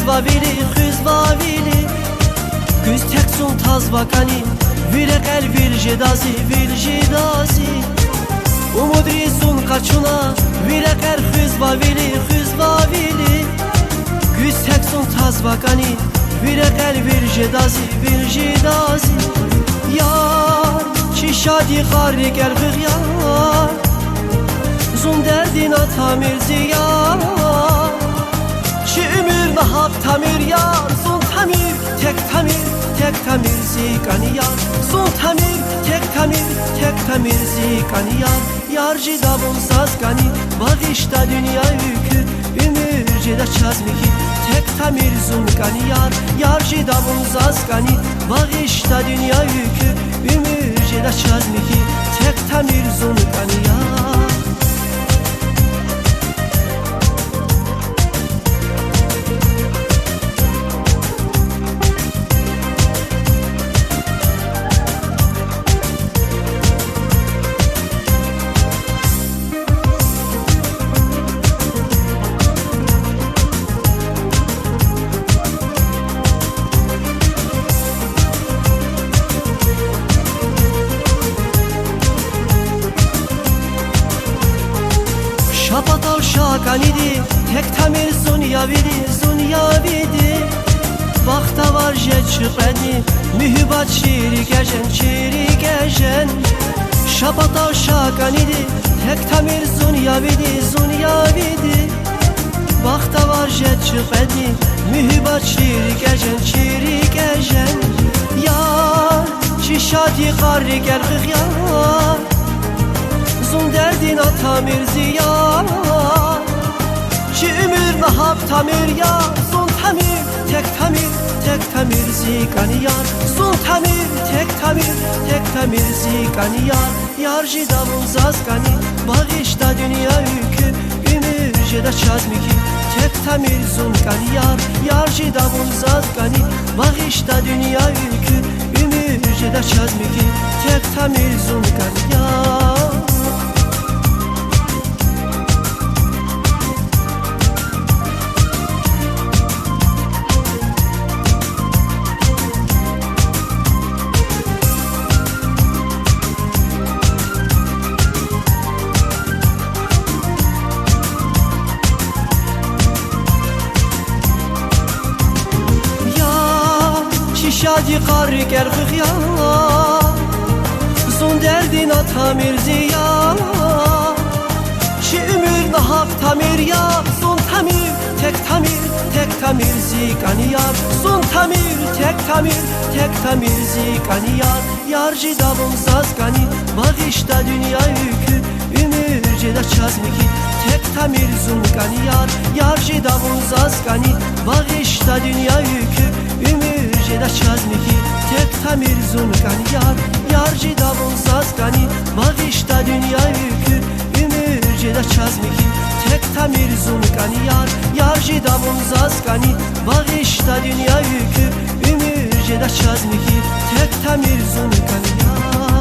خزوابیلی Güz tek son taz vakani Vire qel virjedasi Umudri son kaçuna Vire qel xizvavili Güz tek son taz vakani Vire qel virjedasi Yar çi şadi qarri gel yar Zun derdina tamir ziyar Çi ümür nahab tamir yar Zun tamir tek tamir zikani yar Zun tamir tek tamir zikani yar Yar cidabun sazgani Bağışta dünya yükü Ümürcede çazmiki Tek tamir zunkani yar Yar cidabun sazgani Bağışta dünya yükü Ümürcede çazmiki Tek tamir zunkani yar Şapatav şakanidi Tek tamir zunyavidi Vakta var jet çıqedi Mühübat çiri gejen Şapatav şakanidi Tek tamir zunyavidi Vakta var jet çıqedi Mühübat çiri gejen Yar çi şadi qarri gel yar Zun derdina tamir ziyar Çi ümür nahab tamir yar Zun tamir tek tamir zikani yar Zun tamir tek tamir zikani yar Yar cidavun zazgani Bağışta dünya yükü Ümürcede çazmiki Tek tamir zunkani yar Yar cidavun zazgani Bağışta dünya yükü Ümürcede çazmiki Tek tamir zunkani yar Şadi qarri gel yar Zun derdina tamir ziyar Çi ümür nahab tamir yar Zun tamir tek tamir zikani yar Zun tamir tek tamir zikani yar Yar cidavun sazgani Bağışta dünya yükü Ümürcede çazmiki Tek tamir zunkani yar Yar cidavun sazgani Bağışta dünya yükü Ümürcede çazmiki Tek tamir zunkani yar Yar cidavun sazgani Bağışta dünya yükü Ümürcede çazmiki Tek tamir zunkani yar Yar cidavun sazgani Bağışta dünya yükü Ümürcede çazmiki Tek tamir zunkani yar